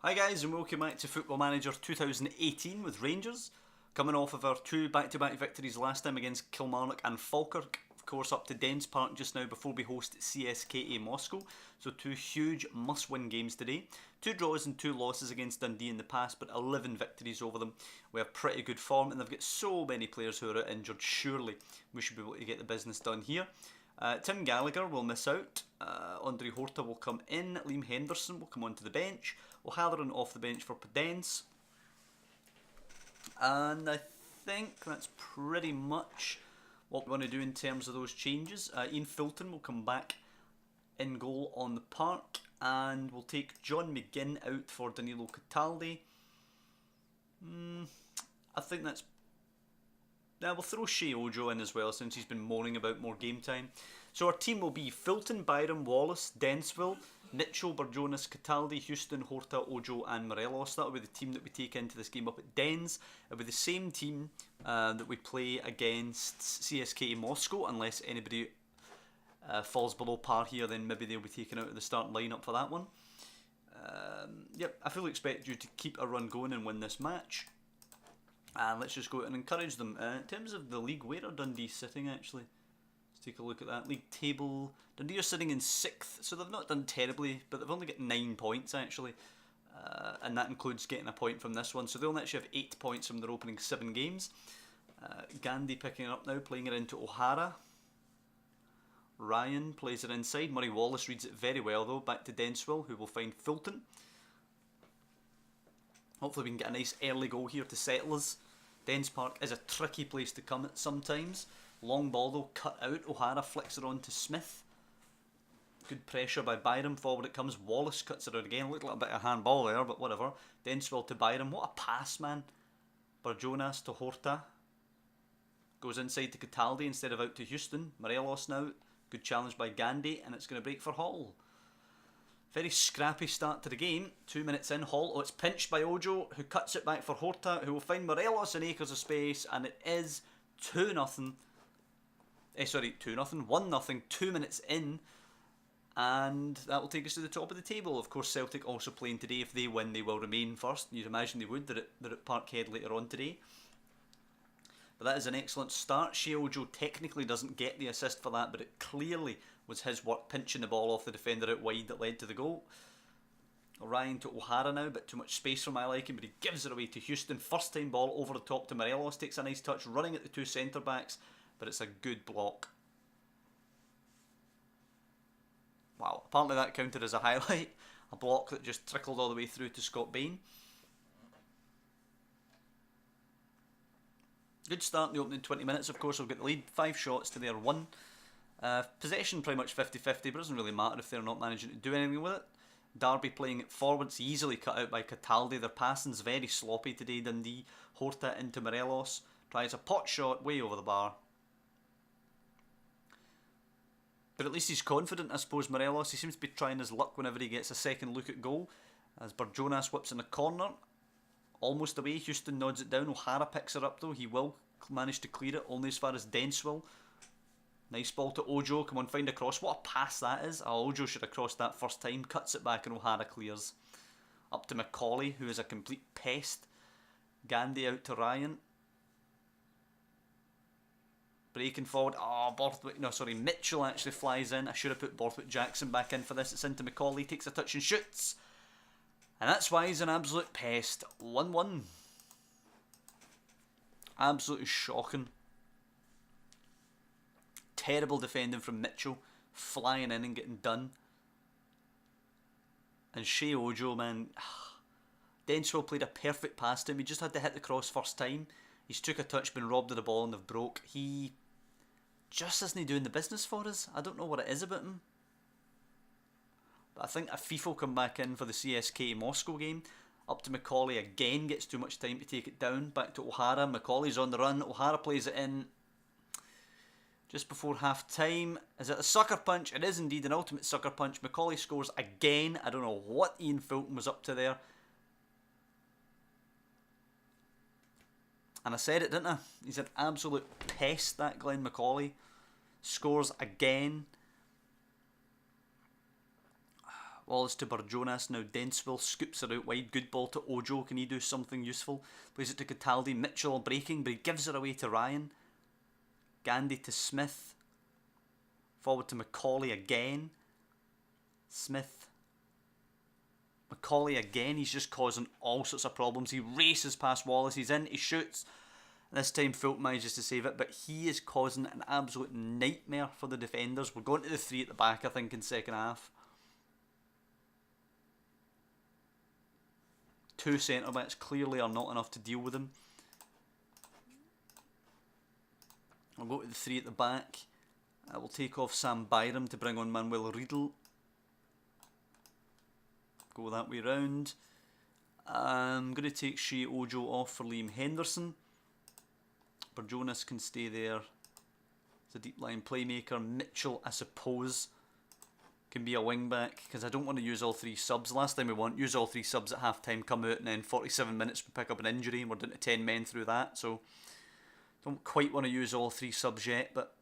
Hi guys and welcome back to Football Manager 2018 with Rangers. Coming off of our two back-to-back victories last time against Kilmarnock and Falkirk. Of course up to Dens Park just now before we host CSKA Moscow. So two huge must-win games today. Two draws and two losses against Dundee in the past, but 11 victories over them. We have pretty good form and they've got so many players who are injured. Surely we should be able to get the business done here. Tim Gallagher will miss out, Andre Horta will come in, Liam Henderson will come onto the bench, O'Halloran off the bench for Podence, and I think that's pretty much what we want to do in terms of those changes. Ian Fulton will come back in goal on the park, and we'll take John McGinn out for Danilo Cataldi. I think that's... Now we'll throw Shea Ojo in as well since he's been moaning about more game time. So our team will be Fulton, Byram, Wallace, Denswell, Mitchell, Burjonas, Cataldi, Houston, Horta, Ojo and Morelos. That'll be the team that we take into this game up at Dens. It'll be the same team that we play against CSKA Moscow, unless anybody falls below par here, then maybe they'll be taken out of the starting lineup for that one. Yep, I fully expect you to keep a run going and win this match. And let's just go out and encourage them. In terms of the league, where are Dundee sitting actually? Let's take a look at that. League table. Dundee are sitting in 6th, so they've not done terribly, but they've only got 9 points actually. And that includes getting a point from this one, so they'll actually have 8 points from their opening 7 games. Gandhi picking it up now, playing it into O'Hara. Ryan plays it inside. Murray Wallace reads it very well though. Back to Denswell, who will find Fulton. Hopefully we can get a nice early goal here to settle us. Dens Park is a tricky place to come at sometimes. Long ball though, cut out. O'Hara flicks it on to Smith. Good pressure by Byram. Forward it comes. Wallace cuts it out again. Looked like a bit of handball there, but whatever. Denswell to Byram. What a pass, man. Burjonas to Horta. Goes inside to Cataldi instead of out to Houston. Morelos now. Good challenge by Gandhi, and it's going to break for Hall. Very scrappy start to the game. 2 minutes in, Hall. Oh, it's pinched by Ojo, who cuts it back for Horta, who will find Morelos in acres of space, and it is 2-0. 2-0. 1-0, 2 minutes in, and that will take us to the top of the table. Of course, Celtic also playing today. If they win, they will remain first. You'd imagine they would. They're at Parkhead later on today. But that is an excellent start. Shea Ojo technically doesn't get the assist for that, but it clearly was his work pinching the ball off the defender out wide that led to the goal. Ryan to O'Hara now, bit too much space for my liking, but he gives it away to Houston. First time ball over the top to Morelos, takes a nice touch, running at the two centre backs, but it's a good block. Wow, apparently that counted as a highlight. A block that just trickled all the way through to Scott Bain. Good start in the opening 20 minutes, of course. We've got the lead, 5 shots to their 1. Possession pretty much 50-50, but it doesn't really matter if they're not managing to do anything with it. Derby playing it forwards, easily cut out by Cataldi. Their passing's very sloppy today, Dundee. Horta into Morelos, tries a pot shot way over the bar. But at least he's confident, I suppose, Morelos. He seems to be trying his luck whenever he gets a second look at goal. As Burjonas whips in the corner. Almost away, Houston nods it down. O'Hara picks it up though. He will manage to clear it, only as far as Denswell. Nice ball to Ojo. Come on, find a cross. What a pass that is. Oh, Ojo should have crossed that first time. Cuts it back and O'Hara clears. Up to Macaulay, who is a complete pest. Gandhi out to Ryan. Breaking forward. Oh, Mitchell actually flies in. I should have put Borthwick Jackson back in for this. It's into Macaulay. Takes a touch and shoots. And that's why he's an absolute pest. 1-1. Absolutely shocking. Terrible defending from Mitchell. Flying in and getting done. And Shea Ojo, man. Denswell played a perfect pass to him. He just had to hit the cross first time. He's took a touch, been robbed of the ball and they've broke. He just isn't doing the business for us. I don't know what it is about him. I think Afif will come back in for the CSKA Moscow game. Up to Macaulay again, gets too much time to take it down. Back to O'Hara, Macaulay's on the run. O'Hara plays it in just before half time. Is it a sucker punch? It is indeed an ultimate sucker punch. Macaulay scores again. I don't know what Ian Fulton was up to there. And I said it, didn't I? He's an absolute pest, that Glenn Macaulay. Scores again. Wallace to Barjonas, now Densville scoops her out wide, good ball to Ojo, can he do something useful? Plays it to Cataldi, Mitchell breaking, but he gives her away to Ryan. Gandhi to Smith, forward to Macaulay again. Smith, Macaulay again, he's just causing all sorts of problems. He races past Wallace, he's in, he shoots. This time Fulton manages to save it, but he is causing an absolute nightmare for the defenders. We're going to the 3 at the back, I think, in second half. 2 centre backs clearly are not enough to deal with him. I'll go to the 3 at the back. I will take off Sam Byram to bring on Manuel Riedel. Go that way round. I'm going to take Shea Ojo off for Liam Henderson. Jonas can stay there. It's a deep line playmaker. Mitchell, I suppose, can be a wing back because I don't want to use all 3 subs. Last time we use all 3 subs at half time, come out, and then 47 minutes we pick up an injury and we're down to 10 men through that. So don't quite want to use all 3 subs yet, but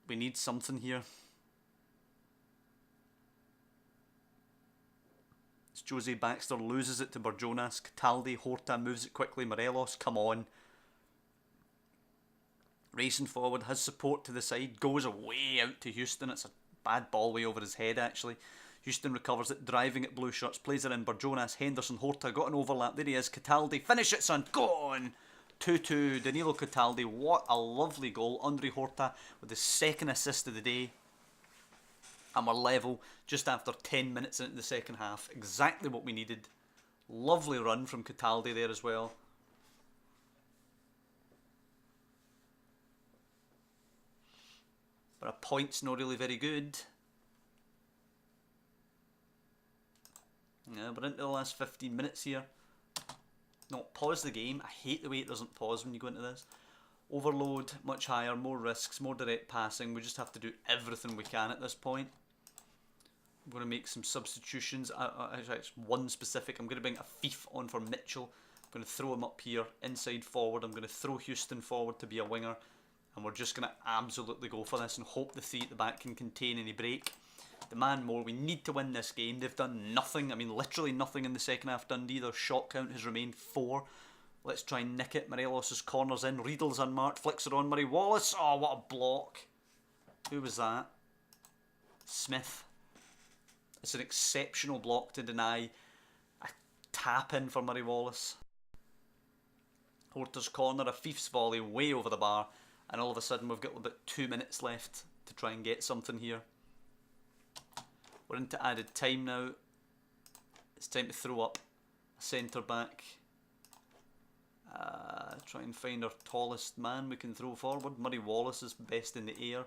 we need something here. As Jose Baxter loses it to Barjonas, Cataldi, Horta moves it quickly. Morelos, come on. Racing forward, has support to the side, goes away out to Houston. It's a bad ball way over his head actually. Houston recovers it, driving at blue shirts, plays it in. Barjonas, Henderson, Horta, got an overlap. There he is, Cataldi, finish it son, go on! 2-2, Danilo Cataldi, what a lovely goal. Andre Horta with his 2nd assist of the day. And we're level just after 10 minutes into the second half. Exactly what we needed. Lovely run from Cataldi there as well. But a point's not really very good. Yeah, we're into the last 15 minutes here. Not pause the game. I hate the way it doesn't pause when you go into this. Overload, much higher, more risks, more direct passing. We just have to do everything we can at this point. I'm going to make some substitutions. Actually, one specific. I'm going to bring a thief on for Mitchell. I'm going to throw him up here, inside forward. I'm going to throw Houston forward to be a winger. And we're just going to absolutely go for this and hope the 3 at the back can contain any break. Demand more. We need to win this game. They've done nothing. I mean, literally nothing in the second half. Dundee, their shot count has remained 4. Let's try and nick it. Morelos' corner's in. Riedel's unmarked. Flicks it on. Murray Wallace. Oh, what a block. Who was that? Smith. It's an exceptional block to deny a tap in for Murray Wallace. Horta's corner. A thief's volley way over the bar. And all of a sudden we've got about 2 minutes left to try and get something here. We're into added time now. It's time to throw up a centre back. Try and find our tallest man we can throw forward. Murray Wallace is best in the air.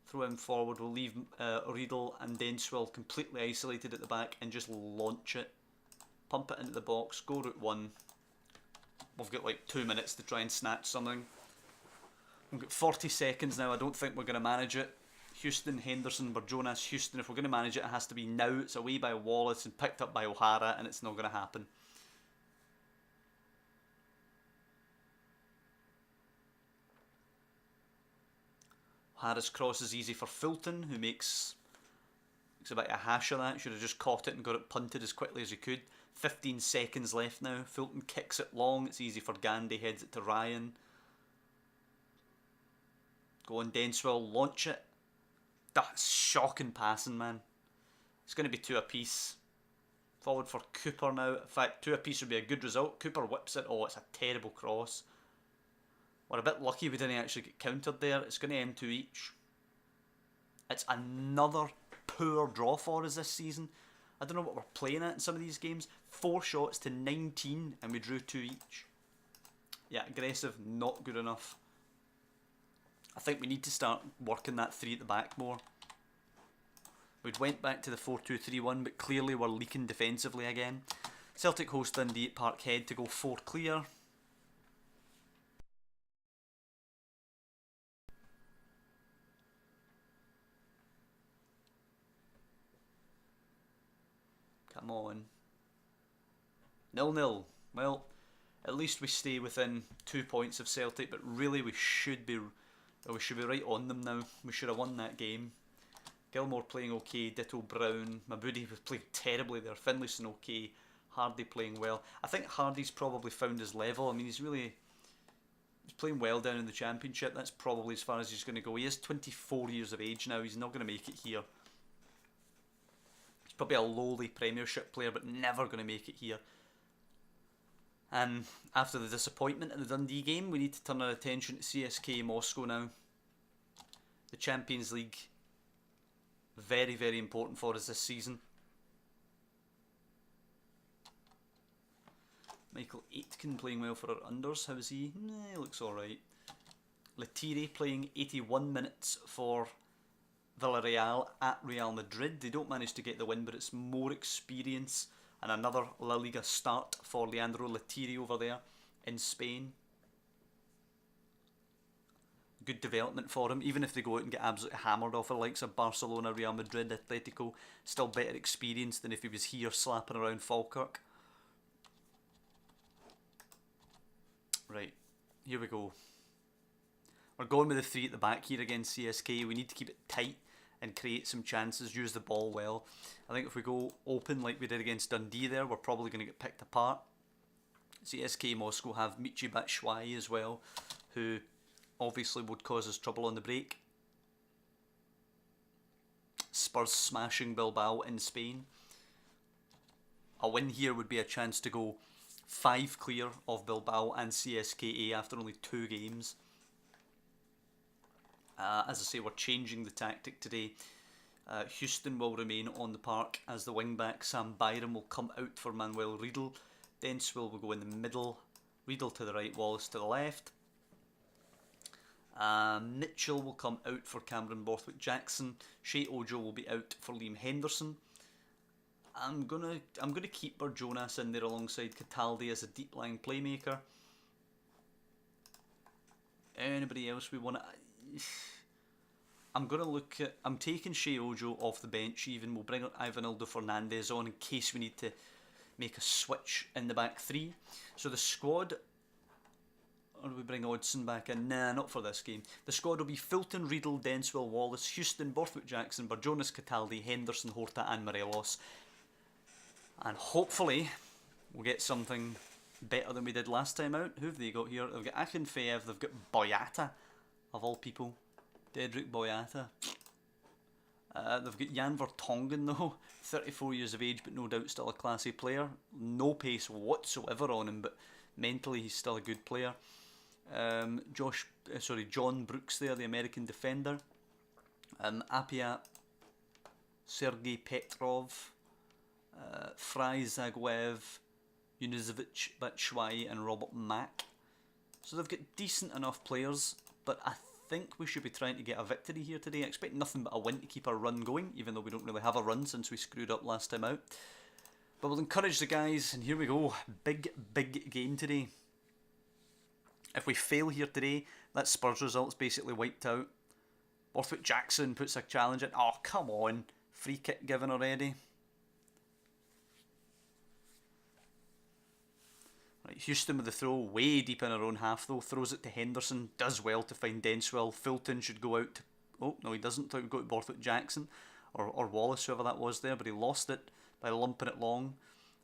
Throw him forward. We'll leave Riedel and Denswell completely isolated at the back and just launch it. Pump it into the box. Go route 1. We've got like 2 minutes to try and snatch something. We've got 40 seconds now. I don't think we're going to manage it. Houston, Henderson, Barjonas, Houston. If we're going to manage it, it has to be now. It's away by Wallace and picked up by O'Hara, and it's not going to happen. O'Hara's cross is easy for Fulton, who makes a bit of a hash of that. Should have just caught it and got it punted as quickly as he could. 15 seconds left now. Fulton kicks it long. It's easy for Gandhi. Heads it to Ryan. Go on, Denswell, launch it. That's shocking passing, man. It's going to be 2 apiece. Forward for Cooper now. In fact, 2 apiece would be a good result. Cooper whips it. Oh, it's a terrible cross. We're a bit lucky we didn't actually get countered there. It's going to end 2 each. It's another poor draw for us this season. I don't know what we're playing at in some of these games. 4 shots to 19 and we drew 2 each. Yeah, aggressive, not good enough. I think we need to start working that 3 at the back more. We'd went back to the 4-2-3-1, but clearly we're leaking defensively again. Celtic host Dundee at Parkhead to go 4 clear. Come on. 0-0. Well, at least we stay within 2 points of Celtic, but really we should be right on them now. We should have won that game. Gilmore playing okay, ditto Brown. Mabudi was playing terribly there. Finlayson okay. Hardy playing well. I think Hardy's probably found his level. I mean, he's playing well down in the Championship. That's probably as far as he's going to go. He is 24 years of age now. He's not going to make it here. He's probably a lowly Premiership player, but never going to make it here. After the disappointment in the Dundee game, we need to turn our attention to CSKA Moscow now. The Champions League, very, very important for us this season. Michael Aitken playing well for our unders. How is he? He looks alright. Letire playing 81 minutes for Villarreal at Real Madrid. They don't manage to get the win, but it's more experience and another La Liga start for Leandro Letire over there in Spain. Good development for him, even if they go out and get absolutely hammered off the likes of Barcelona, Real Madrid, Atletico. Still better experience than if he was here slapping around Falkirk. Right, here we go. We're going with the three at the back here against CSK. We need to keep it tight and create some chances, use the ball well. I think if we go open like we did against Dundee there, we're probably going to get picked apart. CSKA Moscow have Michy Batshuayi as well, who obviously would cause us trouble on the break. Spurs smashing Bilbao in Spain. A win here would be a chance to go 5 clear of Bilbao and CSKA after only 2 games. As I say, we're changing the tactic today. Houston will remain on the park as the wing-back. Sam Byram will come out for Manuel Riedel. Denswell will go in the middle. Riedel to the right, Wallace to the left. Mitchell will come out for Cameron Borthwick-Jackson. Shea Ojo will be out for Liam Henderson. I'm gonna keep Barjonas in there alongside Cataldi as a deep line playmaker. Anybody else we want to? I'm taking Shea Ojo off the bench. Even we'll bring Ivanildo Fernandez on in case we need to make a switch in the back three. So the squad. Or do we bring Hodgson back in? Nah, not for this game. The squad will be Fulton, Riedel, Denswell, Wallace, Houston, Borthwick-Jackson, Barjonas, Cataldi, Henderson, Horta and Morelos. And hopefully we'll get something better than we did last time out. Who have they got here? They've got Akinfeev, they've got Boyata, of all people. Dedrick Boyata. They've got Jan Vertonghen though, 34 years of age but no doubt still a classy player. No pace whatsoever on him, but mentally he's still a good player. John Brooks there, the American defender. Apia, Sergei Petrov, Fry Zagwev, Yunizovic, Batshuayi and Robert Mack. So they've got decent enough players, but I think we should be trying to get a victory here today. I expect nothing but a win to keep our run going, even though we don't really have a run since we screwed up last time out. But we'll encourage the guys, and here we go. Big game today. If we fail here today, that Spurs result's basically wiped out. Borthwick-Jackson puts a challenge in. Oh, come on. Free kick given already. Right, Houston with the throw, way deep in our own half though. Throws it to Henderson, does well to find Denswell. Fulton should go out to... Oh, no he doesn't. Thought he'd go to Borthwick-Jackson. Or Wallace, whoever that was there. But he lost it by lumping it long.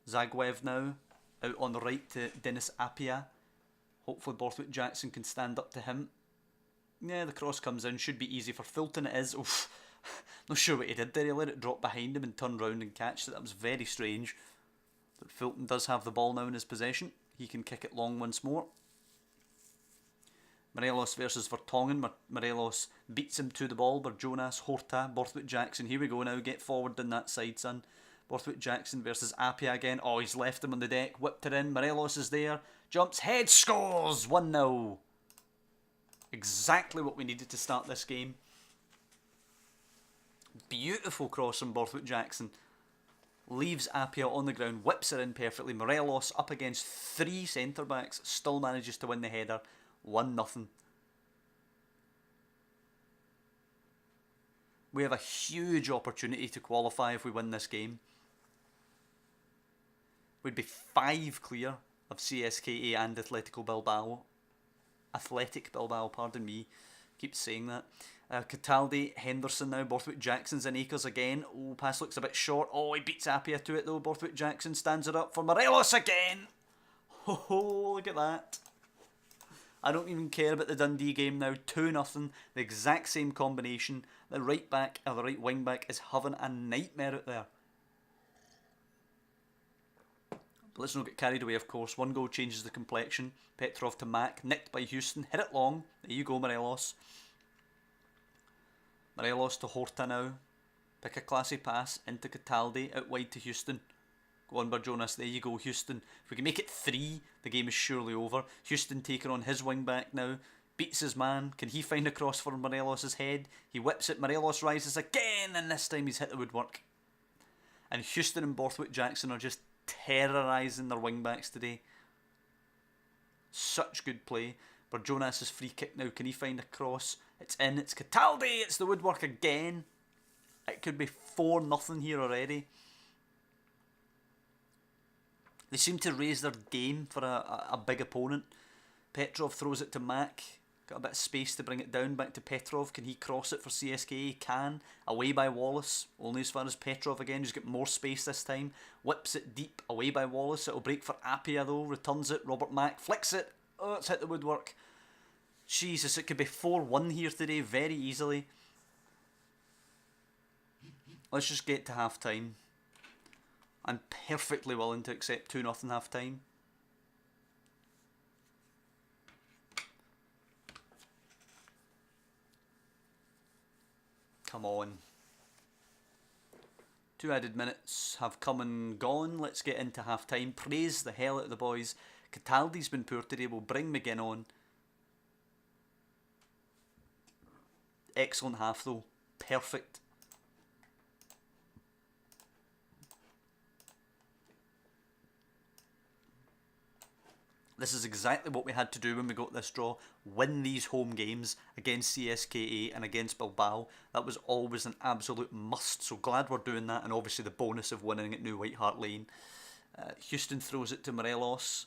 Zagwev now, out on the right to Denis Apia. Hopefully Borthwick-Jackson can stand up to him. Yeah, the cross comes in. Should be easy for Fulton. It is. Oof. Not sure what he did there. He let it drop behind him and turned round and catched it. That was very strange. But Fulton does have the ball now in his possession. He can kick it long once more. Morelos versus Vertonghen. Morelos beats him to the ball. Barjonas, Horta, Borthwick-Jackson. Here we go now. Get forward on that side, son. Borthwick-Jackson versus Apia again. Oh, he's left him on the deck. Whipped it in. Morelos is there. Jumps, head, scores! 1-0. Exactly what we needed to start this game. Beautiful cross from Borthwick-Jackson. Leaves Apia on the ground, whips it in perfectly. Morelos up against 3 centre-backs. Still manages to win the header. 1-0. We have a huge opportunity to qualify if we win this game. We'd be 5 clear of CSKA and Athletic Bilbao, pardon me, keep saying that. Cataldi, Henderson now. Borthwick Jackson's in Akers again. Oh, pass looks a bit short. Oh, he beats Appiah to it though. Borthwick Jackson stands it up for Morelos again. Oh, look at that. I don't even care about the Dundee game now. 2-0. The exact same combination. The right back, or the right wing back, is having a nightmare out there. But let's not get carried away, of course. One goal changes the complexion. Petrov to Mack. Nicked by Houston. Hit it long. There you go, Morelos. Morelos to Horta now. Pick a classy pass into Cataldi. Out wide to Houston. Go on, Barjonas. There you go, Houston. If we can make it 3, the game is surely over. Houston taking on his wing back now. Beats his man. Can he find a cross for Morelos' head? He whips it. Morelos rises again. And this time he's hit the woodwork. And Houston and Borthwick Jackson are just terrorising their wing backs today. Such good play. Barjonas' free kick now. Can he find a cross? It's in. It's Cataldi. It's the woodwork again. It could be 4-0 here already. They seem to raise their game for a big opponent. Petrov throws it to Mack. Got a bit of space to bring it down. Back to Petrov. Can he cross it for CSKA? He can. Away by Wallace. Only as far as Petrov again. He's got more space this time. Whips it deep. Away by Wallace. It'll break for Appiah though. Returns it. Robert Mack flicks it. Oh, it's hit the woodwork. Jesus, it could be 4-1 here today very easily. Let's just get to half time. I'm perfectly willing to accept 2-0 half time. Come on. 2 added minutes have come and gone. Let's get into half time. Praise the hell out of the boys. Cataldi's been poor today. We'll bring McGinn on. Excellent half though. Perfect. This is exactly what we had to do when we got this draw. Win these home games against CSKA and against Bilbao. That was always an absolute must. So glad we're doing that. And obviously the bonus of winning at New White Hart Lane. Houston throws it to Morelos.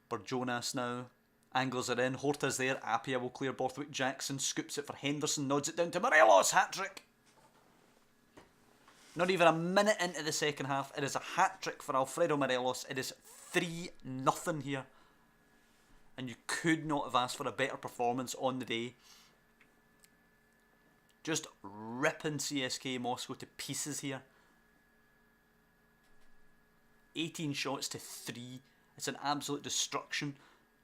Barjonas now. Angles it in. Horta's there. Appiah will clear Borthwick Jackson. Scoops it for Henderson. Nods it down to Morelos. Hat-trick. Not even a minute into the second half. It is a hat-trick for Alfredo Morelos. It is 3-0 here. And you could not have asked for a better performance on the day. Just ripping CSKA Moscow to pieces here. 18 shots to 3. It's an absolute destruction.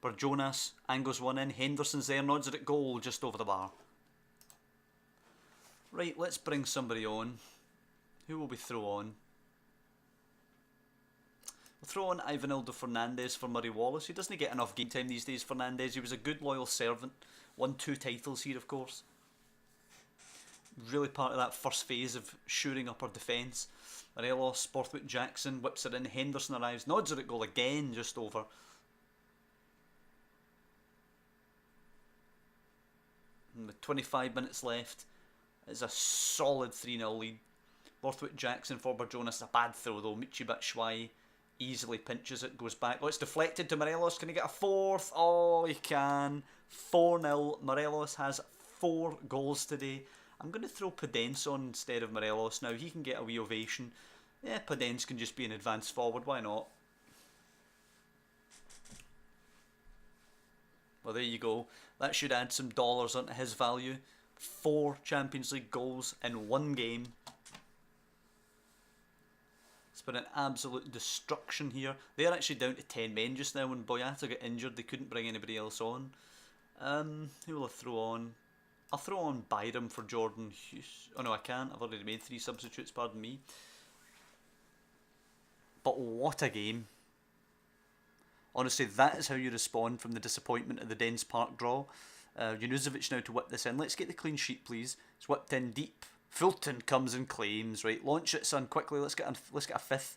Barjonas angles one in. Henderson's there, nods it at goal just over the bar. Right, let's bring somebody on. Who will we throw on? We'll throw on Ivanildo Fernandez for Murray Wallace. He doesn't get enough game time these days, Fernandez. He was a good loyal servant. Won 2 titles here, of course. Really part of that first phase of shoring up our defence. Morelos, Borthwick Jackson whips it in. Henderson arrives, nods it at goal again, just over. And with 25 minutes left, it's a solid 3-0 lead. Borthwick Jackson for Barjonas. A bad throw though. Michi Batshuayi easily pinches it, goes back. Oh, it's deflected to Morelos. Can he get a 4th? Oh, he can. 4-0. Morelos has 4 goals today. I'm going to throw Podence on instead of Morelos now. He can get a wee ovation. Yeah, Podence can just be an advance forward. Why not? Well, there you go. That should add some dollars onto his value. 4 Champions League goals in 1 game. It's been an absolute destruction here. They're actually down to 10 men just now. When Boyata got injured, they couldn't bring anybody else on. Who will I throw on? I'll throw on Byram for Jordan Hughes. Oh no, I can't. I've already made 3 substitutes, pardon me. But what a game. Honestly, that is how you respond from the disappointment of the Dens Park draw. Junuzovic now to whip this in. Let's get the clean sheet, please. It's whipped in deep. Fulton comes and claims. Right, launch it, son, quickly. Let's get a 5th.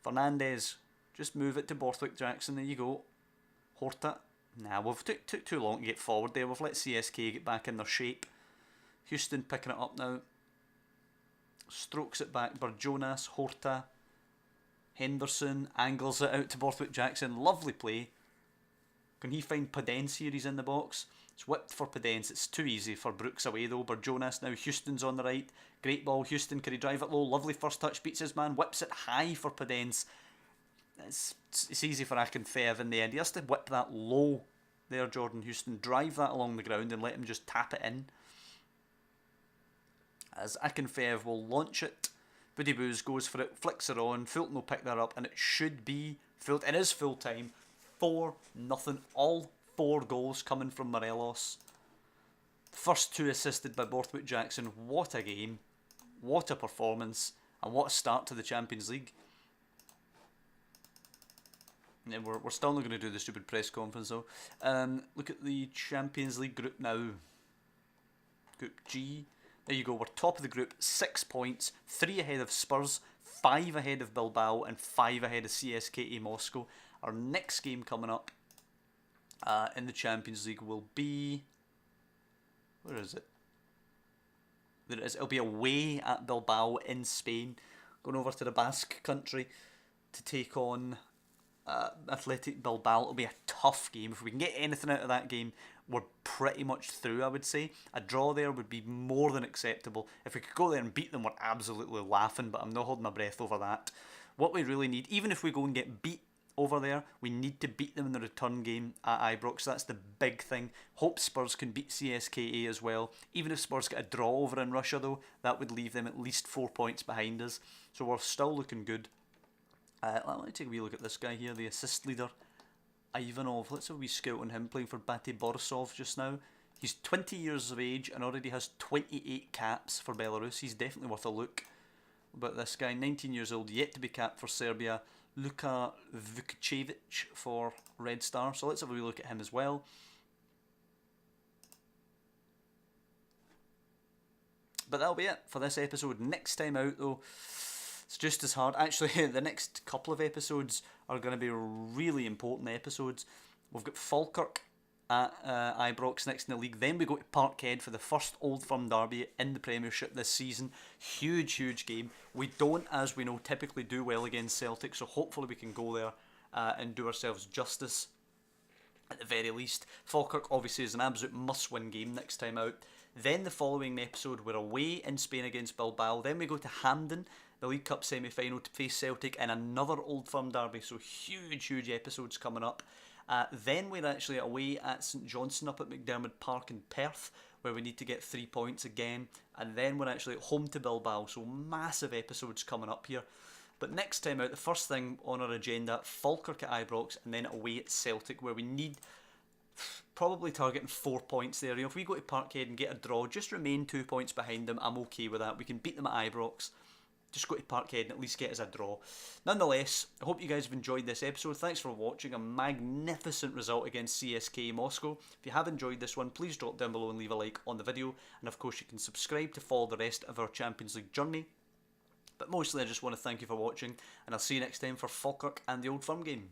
Fernandez. Just move it to Borthwick Jackson. There you go. Horta. Nah, we've took too long to get forward there. We've let CSK get back in their shape. Houston picking it up now. Strokes it back. Barjonas. Horta. Henderson angles it out to Borthwick Jackson. Lovely play. Can he find Podence here? He's in the box. It's whipped for Podence. It's too easy for Brooks away though. Barjonas now. Houston's on the right. Great ball. Houston, can he drive it low? Lovely first touch. Beats his man. Whips it high for Podence. It's easy for Akinfeev in the end. He has to whip that low there, Jordan Houston. Drive that along the ground and let him just tap it in. As Akinfeev will launch it. Buddy Boos goes for it, flicks it on. Fulton will pick that up, and it should be Fulton. It is full time. 4-0. All 4 goals coming from Morelos. First 2 assisted by Borthwick Jackson. What a game. What a performance. And what a start to the Champions League. And we're still not going to do the stupid press conference though. Look at the Champions League group now. Group G. There you go. We're top of the group. 6 points. 3 ahead of Spurs. 5 ahead of Bilbao. And 5 ahead of CSKA Moscow. Our next game coming up in the Champions League will be... Where is it? There it is. It'll be away at Bilbao in Spain. Going over to the Basque country to take on Athletic Bilbao. It'll be a tough game. If we can get anything out of that game, we're pretty much through, I would say. A draw there would be more than acceptable. If we could go there and beat them, we're absolutely laughing, but I'm not holding my breath over that. What we really need, even if we go and get beat over there, we need to beat them in the return game at Ibrox. That's the big thing. Hope Spurs can beat CSKA as well. Even if Spurs get a draw over in Russia though, that would leave them at least 4 points behind us. So we're still looking good. Let me take a wee look at this guy here, the assist leader, Ivanov. Let's have a wee scout on him, playing for Bate Borisov just now. He's 20 years of age and already has 28 caps for Belarus. He's definitely worth a look. But this guy, 19 years old, yet to be capped for Serbia. Luka Vukcevic for Red Star. So let's have a wee look at him as well. But that'll be it for this episode. Next time out though, it's just as hard. Actually, the next couple of episodes are going to be really important episodes. We've got Falkirk at Ibrox next in the league. Then we go to Parkhead for the first Old Firm derby in the Premiership this season. Huge, huge game. We don't, as we know, typically do well against Celtic, so hopefully we can go there and do ourselves justice at the very least. Falkirk obviously is an absolute must-win game next time out. Then the following episode, we're away in Spain against Bilbao. Then we go to Hampden, the League Cup semi-final, to face Celtic in another Old Firm derby. So huge, huge episodes coming up. Then we're actually away at St Johnstone up at McDermott Park in Perth, where we need to get 3 points again. And then we're actually at home to Bilbao. So massive episodes coming up here. But next time out, the first thing on our agenda, Falkirk at Ibrox, and then away at Celtic, where we need probably targeting 4 points there. You know, if we go to Parkhead and get a draw, just remain 2 points behind them. I'm okay with that. We can beat them at Ibrox. Just go to Parkhead and at least get us a draw. Nonetheless, I hope you guys have enjoyed this episode. Thanks for watching. A magnificent result against CSKA Moscow. If you have enjoyed this one, please drop down below and leave a like on the video. And of course, you can subscribe to follow the rest of our Champions League journey. But mostly, I just want to thank you for watching. And I'll see you next time for Falkirk and the Old Firm game.